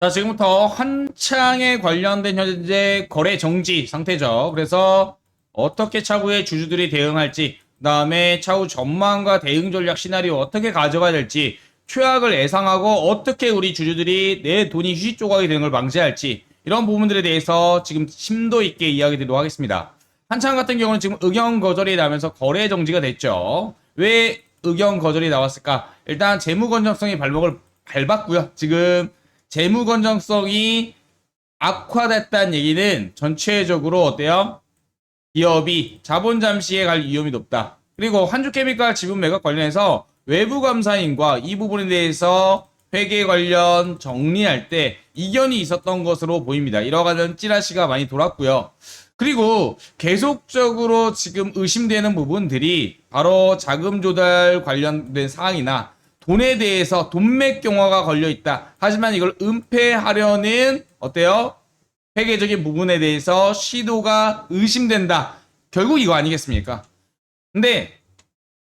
자, 지금부터 한창에 관련된 현재 거래 정지 상태죠. 그래서 어떻게 차후에 주주들이 대응할지, 그다음에 차후 전망과 대응 전략 시나리오 어떻게 가져가야 될지, 최악을 예상하고 어떻게 우리 주주들이 내 돈이 휴지 조각이 되는 걸 방지할지, 이런 부분들에 대해서 지금 심도 있게 이야기 드리도록 하겠습니다. 한창 같은 경우는 지금 의견 거절이 나면서 거래 정지가 됐죠. 왜 의견 거절이 나왔을까? 일단 재무 건전성의 발목을 밟았고요. 지금 재무 건전성이 악화됐다는 얘기는 전체적으로 어때요? 기업이 자본 잠시에 갈 위험이 높다. 그리고 한주케미칼 지분 매각 관련해서 외부 감사인과 이 부분에 대해서 회계 관련 정리할 때 이견이 있었던 것으로 보입니다. 이러 가는 찌라시가 많이 돌았고요. 그리고 계속적으로 지금 의심되는 부분들이 바로 자금 조달 관련된 사항이나 돈에 대해서 돈맥 경화가 걸려 있다. 하지만 이걸 은폐하려는 어때요? 회계적인 부분에 대해서 시도가 의심된다. 결국 이거 아니겠습니까? 근데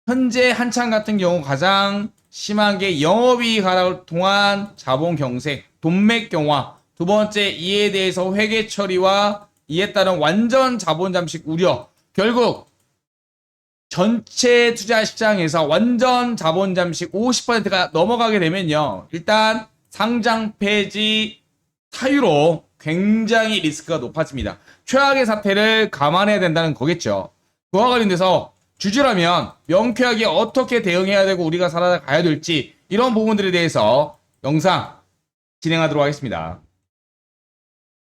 현재 한창 같은 경우 가장 심한 게 영업이익 하락을 통한 자본 경색, 돈맥 경화. 두 번째, 이에 대해서 회계 처리와 이에 따른 완전 자본 잠식 우려. 결국 전체 투자 시장에서 완전 자본 잠식 50%가 넘어가게 되면요. 일단 상장 폐지 사유로 굉장히 리스크가 높아집니다. 최악의 사태를 감안해야 된다는 거겠죠. 그와 관련돼서 주주라면 명쾌하게 어떻게 대응해야 되고 우리가 살아가야 될지 이런 부분들에 대해서 영상 진행하도록 하겠습니다.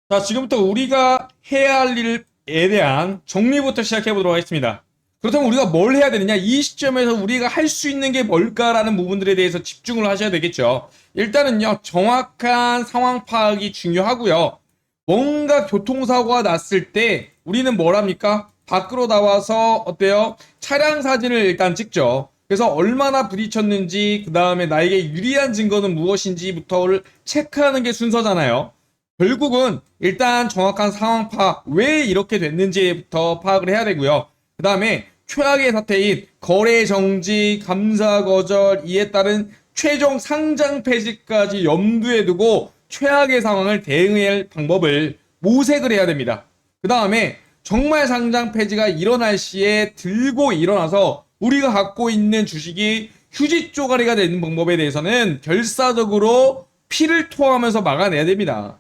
자, 지금부터 우리가 해야 할 일에 대한 정리부터 시작해 보도록 하겠습니다. 그렇다면 우리가 뭘 해야 되느냐? 이 시점에서 우리가 할 수 있는 게 뭘까라는 부분들에 대해서 집중을 하셔야 되겠죠. 일단은요, 정확한 상황 파악이 중요하고요. 뭔가 교통사고가 났을 때 우리는 뭘 합니까? 밖으로 나와서 어때요? 차량 사진을 일단 찍죠. 그래서 얼마나 부딪혔는지, 그 다음에 나에게 유리한 증거는 무엇인지부터를 체크하는 게 순서잖아요. 결국은 일단 정확한 상황 파악, 왜 이렇게 됐는지부터 파악을 해야 되고요. 그 다음에 최악의 사태인 거래 정지, 감사 거절, 이에 따른 최종 상장 폐지까지 염두에 두고 최악의 상황을 대응할 방법을 모색을 해야 됩니다. 그 다음에 정말 상장 폐지가 일어날 시에 들고 일어나서 우리가 갖고 있는 주식이 휴지 쪼가리가 되는 방법에 대해서는 결사적으로 피를 토하면서 막아내야 됩니다.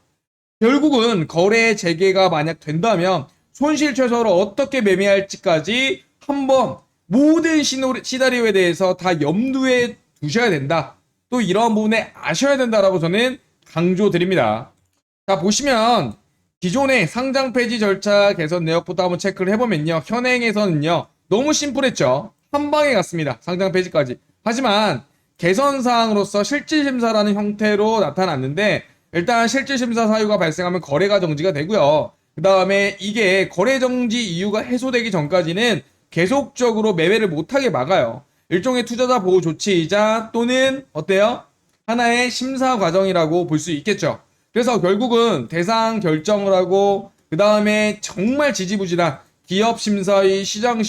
결국은 거래 재개가 만약 된다면 손실 최소로 어떻게 매매할지까지 한번 모든 시나리오에 대해서 다 염두에 두셔야 된다. 또 이러한 부분에 아셔야 된다라고 저는 강조드립니다. 자, 보시면 기존의 상장 폐지 절차 개선 내역부터 한번 체크를 해보면요. 현행에서는요. 너무 심플했죠. 한 방에 갔습니다. 상장 폐지까지. 하지만 개선 사항으로서 실질심사라는 형태로 나타났는데 일단 실질심사 사유가 발생하면 거래가 정지가 되고요. 그 다음에 이게 거래 정지 이유가 해소되기 전까지는 계속적으로 매매를 못하게 막아요. 일종의 투자자 보호 조치이자 또는 어때요? 하나의 심사 과정이라고 볼 수 있겠죠. 그래서 결국은 대상 결정을 하고 그 다음에 정말 지지부진한 기업 심사위, 시장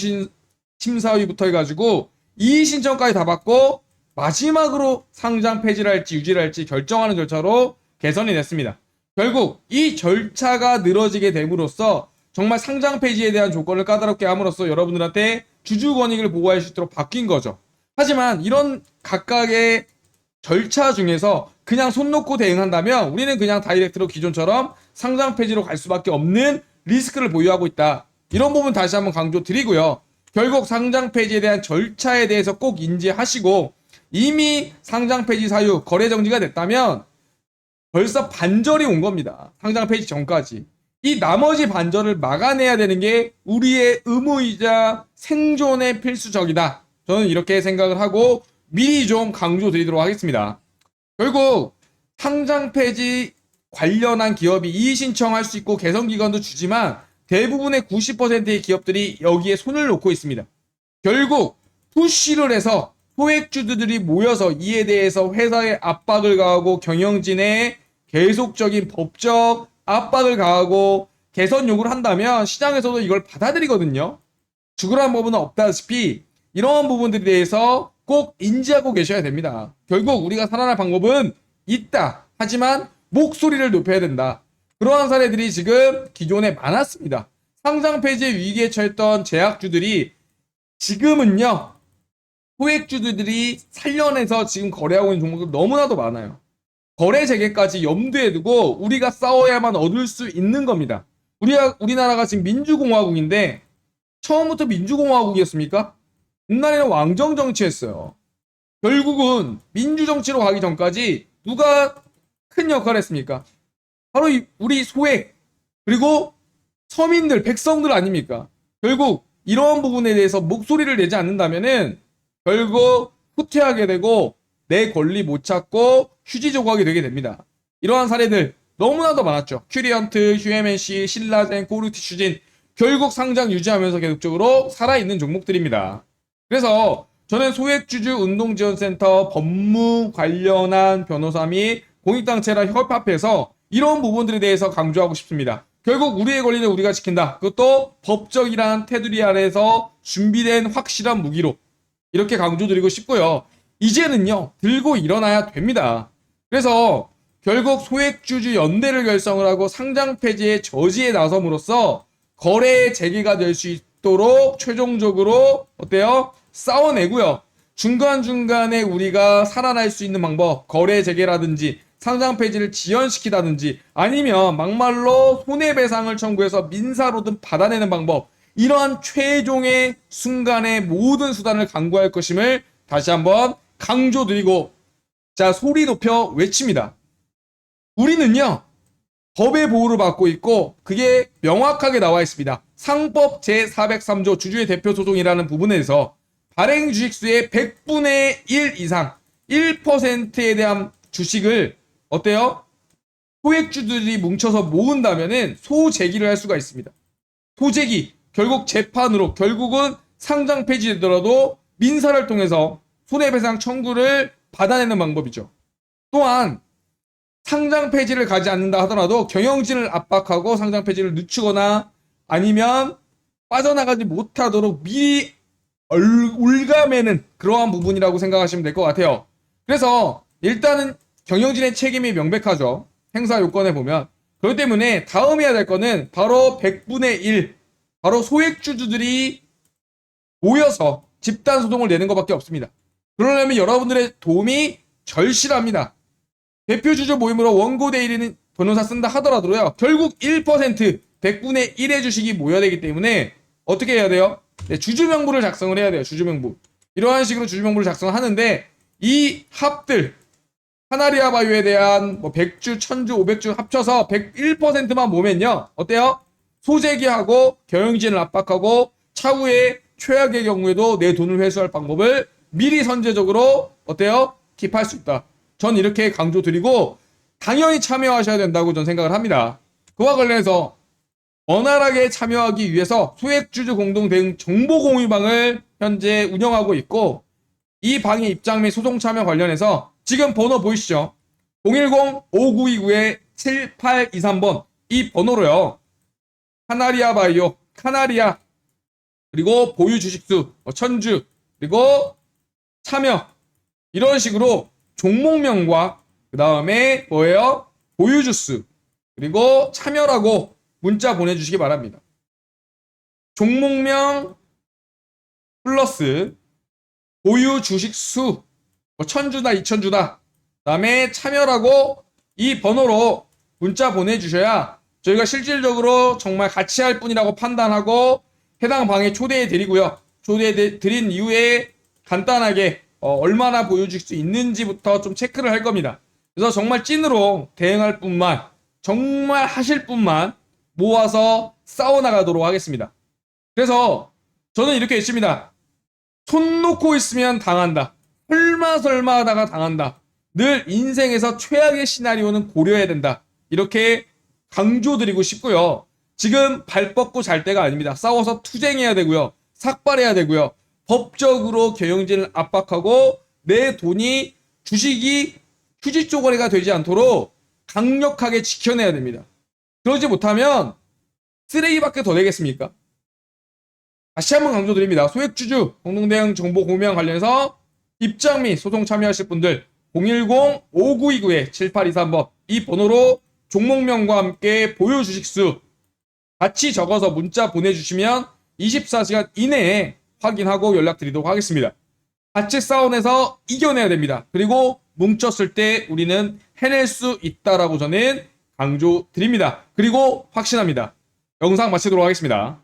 심사위부터 해가지고 이의 신청까지 다 받고 마지막으로 상장 폐지를 할지 유지를 할지 결정하는 절차로 개선이 됐습니다. 결국 이 절차가 늘어지게 됨으로써 정말 상장 폐지에 대한 조건을 까다롭게 함으로써 여러분들한테 주주 권익을 보호할 수 있도록 바뀐 거죠. 하지만 이런 각각의 절차 중에서 그냥 손 놓고 대응한다면 우리는 그냥 다이렉트로 기존처럼 상장 폐지로 갈 수밖에 없는 리스크를 보유하고 있다. 이런 부분 다시 한번 강조 드리고요. 결국 상장 폐지에 대한 절차에 대해서 꼭 인지하시고 이미 상장 폐지 사유, 거래 정지가 됐다면 벌써 반절이 온 겁니다. 상장 폐지 전까지. 이 나머지 반절을 막아내야 되는 게 우리의 의무이자 생존의 필수적이다. 저는 이렇게 생각을 하고 미리 좀 강조드리도록 하겠습니다. 결국 상장 폐지 관련한 기업이 이의 신청할 수 있고 개선 기간도 주지만 대부분의 90%의 기업들이 여기에 손을 놓고 있습니다. 결국 푸시를 해서 소액주주들이 모여서 이에 대해서 회사에 압박을 가하고 경영진에 계속적인 법적 압박을 가하고 개선 요구를 한다면 시장에서도 이걸 받아들이거든요. 죽으라는 법은 없다시피 이런 부분들에 대해서 꼭 인지하고 계셔야 됩니다. 결국 우리가 살아날 방법은 있다. 하지만 목소리를 높여야 된다. 그러한 사례들이 지금 기존에 많았습니다. 상장 폐지의 위기에 처했던 제약주들이 지금은요, 소액주들이 살려내서 지금 거래하고 있는 종목들 너무나도 많아요. 거래 재개까지 염두에 두고 우리가 싸워야만 얻을 수 있는 겁니다. 우리나라가 지금 민주공화국인데 처음부터 민주공화국이었습니까? 옛날에는 왕정 정치했어요. 결국은 민주정치로 가기 전까지 누가 큰 역할을 했습니까? 바로 우리 소액 그리고 서민들, 백성들 아닙니까? 결국 이러한 부분에 대해서 목소리를 내지 않는다면은 결국 후퇴하게 되고 내 권리 못 찾고 휴지 조각이 되게 됩니다. 이러한 사례들 너무나도 많았죠. 큐리언트, 휴에멘시, 신라젠, 코르티슈진 결국 상장 유지하면서 계속적으로 살아있는 종목들입니다. 그래서 저는 소액주주 운동지원센터 법무 관련한 변호사 및 공익단체랑 협합해서 이런 부분들에 대해서 강조하고 싶습니다. 결국 우리의 권리는 우리가 지킨다. 그것도 법적이란 테두리 아래에서 준비된 확실한 무기로 이렇게 강조드리고 싶고요. 이제는요, 들고 일어나야 됩니다. 그래서 결국 소액주주 연대를 결성을 하고 상장 폐지의 저지에 나섬으로써 거래 재개가 될 수 있도록 최종적으로 어때요? 싸워내고요. 중간중간에 우리가 살아날 수 있는 방법, 거래 재개라든지 상장 폐지를 지연시키다든지 아니면 막말로 손해배상을 청구해서 민사로든 받아내는 방법, 이러한 최종의 순간의 모든 수단을 강구할 것임을 다시 한번 강조드리고, 자, 소리 높여 외칩니다. 우리는요, 법의 보호를 받고 있고 그게 명확하게 나와 있습니다. 상법 제403조 주주의 대표 소송이라는 부분에서 발행 주식수의 100분의 1 이상 1%에 대한 주식을 어때요? 소액주들이 뭉쳐서 모은다면은 소재기를 할 수가 있습니다. 소재기, 결국 재판으로 결국은 상장 폐지되더라도 민사를 통해서 손해배상 청구를 받아내는 방법이죠. 또한 상장 폐지를 가지 않는다 하더라도 경영진을 압박하고 상장 폐지를 늦추거나 아니면 빠져나가지 못하도록 미리 올가매는 그러한 부분이라고 생각하시면 될 것 같아요. 그래서 일단은 경영진의 책임이 명백하죠. 행사 요건에 보면. 그렇기 때문에 다음 해야 될 거는 바로 100분의 1, 바로 소액주주들이 모여서 집단 소송을 내는 것밖에 없습니다. 그러려면 여러분들의 도움이 절실합니다. 대표주주 모임으로 원고 대리인 변호사 쓴다 하더라도요, 결국 1%, 100분의 1의 주식이 모여야 되기 때문에 어떻게 해야 돼요? 네, 주주명부를 작성을 해야 돼요. 주주명부. 이러한 식으로 주주명부를 작성하는데 이 합들, 카나리아 바이오에 대한 뭐 100주, 1000주, 500주 합쳐서 101%만 모으면요, 어때요? 소재기하고 경영진을 압박하고 차후에 최악의 경우에도 내 돈을 회수할 방법을 미리 선제적으로 어때요? 킵할 수 있다. 전 이렇게 강조드리고 당연히 참여하셔야 된다고 전 생각을 합니다. 그와 관련해서 원활하게 참여하기 위해서 소액주주 공동 대응 정보 공유방을 현재 운영하고 있고, 이 방의 입장 및 소송 참여 관련해서 지금 번호 보이시죠? 010-5929-7823번 이 번호로요, 카나리아 바이오, 카나리아, 그리고 보유 주식수 1000주, 그리고 참여, 이런 식으로 종목명과 그 다음에 뭐예요? 보유 주수, 그리고 참여라고 문자 보내주시기 바랍니다. 종목명 플러스 보유 주식수 1000주다 2000주다, 그 다음에 참여라고 이 번호로 문자 보내주셔야 저희가 실질적으로 정말 같이 할 분이라고 판단하고 해당 방에 초대해 드리고요. 초대해 드린 이후에 간단하게 얼마나 보여줄 수 있는지부터 좀 체크를 할 겁니다. 그래서 정말 찐으로 대응할 뿐만, 정말 하실 분만 모아서 싸워나가도록 하겠습니다. 그래서 저는 이렇게 했습니다. 손 놓고 있으면 당한다. 설마 하다가 당한다. 늘 인생에서 최악의 시나리오는 고려해야 된다. 이렇게 강조드리고 싶고요. 지금 발 뻗고 잘 때가 아닙니다. 싸워서 투쟁해야 되고요. 삭발해야 되고요. 법적으로 경영진을 압박하고 내 돈이, 주식이 휴지 쪼가리가 되지 않도록 강력하게 지켜내야 됩니다. 그러지 못하면 쓰레기밖에 더 되겠습니까? 다시 한번 강조드립니다. 소액주주 공동대응 정보 공유와 관련해서 입장 및 소송 참여하실 분들 010-5929-7823번 이 번호로 종목명과 함께 보유 주식수 같이 적어서 문자 보내주시면 24시간 이내에 확인하고 연락드리도록 하겠습니다. 같이 싸움에서 이겨내야 됩니다. 그리고 뭉쳤을 때 우리는 해낼 수 있다라고 저는 강조드립니다. 그리고 확신합니다. 영상 마치도록 하겠습니다.